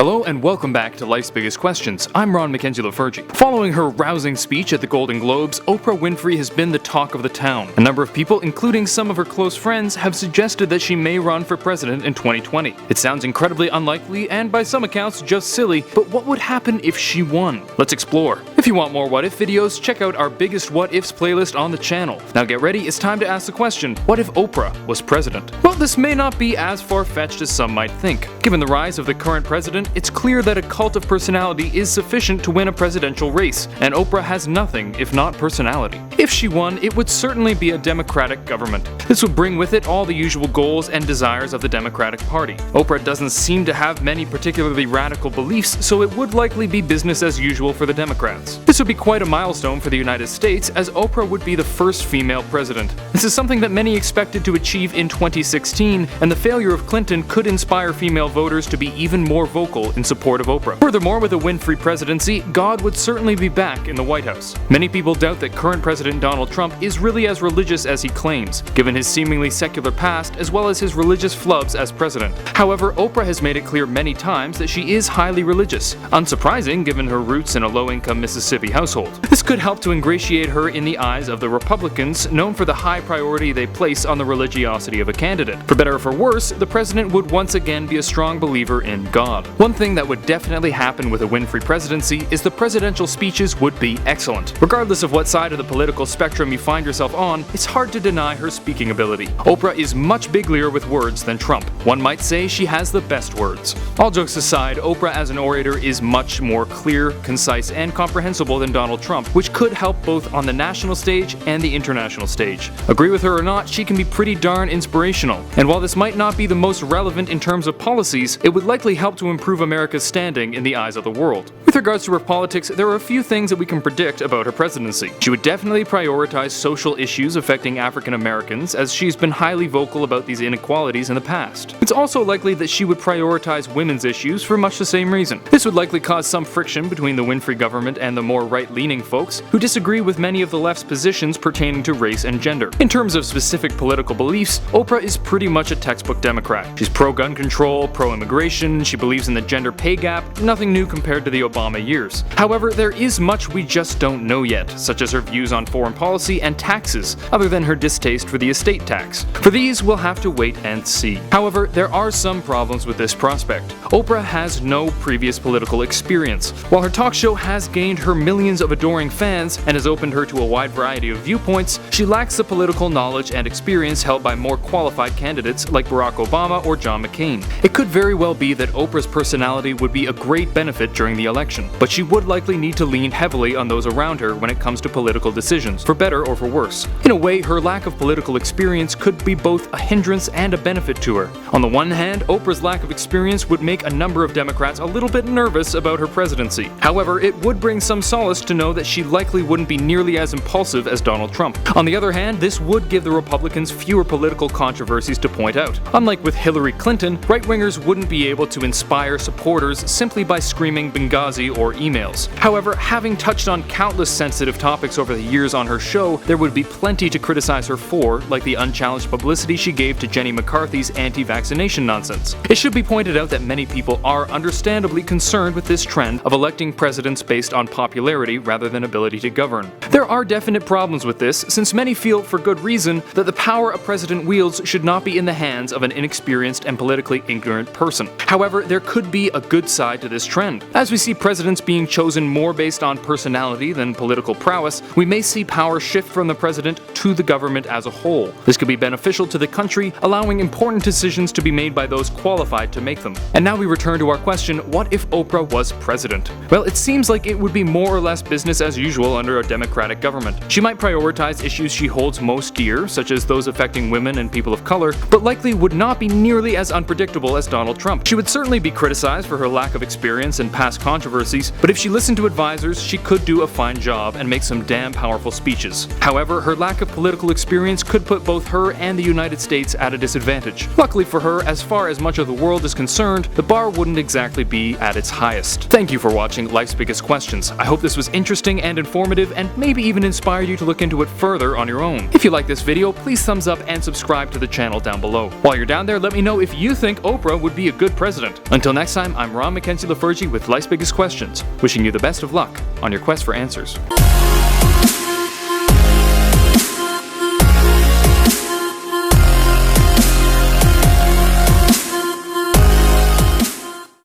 Hello and welcome back to Life's Biggest Questions. I'm Ron Mackenzie Lafergie. Following her rousing speech at the Golden Globes, Oprah Winfrey has been the talk of the town. A number of people, including some of her close friends, have suggested that she may run for president in 2020. It sounds incredibly unlikely and by some accounts just silly, but what would happen if she won? Let's explore. If you want more what if videos, check out our biggest what ifs playlist on the channel. Now get ready, it's time to ask the question, what if Oprah was president? Well, this may not be as far-fetched as some might think. Given the rise of the current president, it's clear that a cult of personality is sufficient to win a presidential race, and Oprah has nothing if not personality. If she won, it would certainly be a Democratic government. This would bring with it all the usual goals and desires of the Democratic Party. Oprah doesn't seem to have many particularly radical beliefs, so it would likely be business as usual for the Democrats. This would be quite a milestone for the United States, as Oprah would be the first female president. This is something that many expected to achieve in 2016, and the failure of Clinton could inspire female voters to be even more vocal in support of Oprah. Furthermore, with a Winfrey presidency, God would certainly be back in the White House. Many people doubt that current President Donald Trump is really as religious as he claims, given his seemingly secular past as well as his religious flubs as president. However, Oprah has made it clear many times that she is highly religious, unsurprising given her roots in a low-income Mississippi household. This could help to ingratiate her in the eyes of the Republicans, known for the high priority they place on the religiosity of a candidate. For better or for worse, the president would once again be a strong believer in God. One thing that would definitely happen with a Winfrey presidency is the presidential speeches would be excellent. Regardless of what side of the political spectrum you find yourself on, it's hard to deny her speaking ability. Oprah is much biglier with words than Trump. One might say she has the best words. All jokes aside, Oprah as an orator is much more clear, concise, and comprehensible than Donald Trump, which could help both on the national stage and the international stage. Agree with her or not, she can be pretty darn inspirational. And while this might not be the most relevant in terms of policies, it would likely help to improve America's standing in the eyes of the world. With regards to her politics, there are a few things that we can predict about her presidency. She would definitely prioritize social issues affecting African Americans, as she's been highly vocal about these inequalities in the past. It's also likely that she would prioritize women's issues for much the same reason. This would likely cause some friction between the Winfrey government and the more right-leaning folks who disagree with many of the left's positions pertaining to race and gender. In terms of specific political beliefs, Oprah is pretty much a textbook Democrat. She's pro-gun control, pro-immigration, she believes in the gender pay gap, nothing new compared to the Obama years. However, there is much we just don't know yet, such as her views on foreign policy and taxes, other than her distaste for the estate tax. For these, we'll have to wait and see. However, there are some problems with this prospect. Oprah has no previous political experience. While her talk show has gained her millions of adoring fans and has opened her to a wide variety of viewpoints, she lacks the political knowledge and experience held by more qualified candidates like Barack Obama or John McCain. It could very well be that Oprah's personality would be a great benefit during the election, but she would likely need to lean heavily on those around her when it comes to political decisions, for better or for worse. In a way, her lack of political experience could be both a hindrance and a benefit to her. On the one hand, Oprah's lack of experience would make a number of Democrats a little bit nervous about her presidency. However, it would bring some solace to know that she likely wouldn't be nearly as impulsive as Donald Trump. On the other hand, this would give the Republicans fewer political controversies to point out. Unlike with Hillary Clinton, right-wingers wouldn't be able to inspire supporters simply by screaming Benghazi or emails. However, having touched on countless sensitive topics over the years on her show, there would be plenty to criticize her for, like the unchallenged publicity she gave to Jenny McCarthy's anti-vaccination nonsense. It should be pointed out that many people are understandably concerned with this trend of electing presidents based on popularity rather than ability to govern. There are definite problems with this, since many feel, for good reason, that the power a president wields should not be in the hands of an inexperienced and politically ignorant person. However, there could be a good side to this trend. As we see presidents being chosen more based on personality than political prowess, we may see power shift from the president to the government as a whole. This could be beneficial to the country, allowing important decisions to be made by those qualified to make them. And now we return to our question, what if Oprah was president? Well, it seems like it would be more or less business as usual under a Democratic government. She might prioritize issues she holds most dear, such as those affecting women and people of color, but likely would not be nearly as unpredictable as Donald Trump. She would certainly be criticized for her lack of experience and past controversies, but if she listened to advisors, she could do a fine job and make some damn powerful speeches. However, her lack of political experience could put both her and the United States at a disadvantage. Luckily for her, as far as much of the world is concerned, the bar wouldn't exactly be at its highest. Thank you for watching Life's Biggest Questions. I hope this was interesting and informative, and maybe even inspired you to look into it further on your own. If you like this video, please thumbs up and subscribe to the channel down below. While you're down there, let me know if you think Oprah would be a good president. Until next next time, I'm Ron Mackenzie LaFergie with Life's Biggest Questions, wishing you the best of luck on your quest for answers.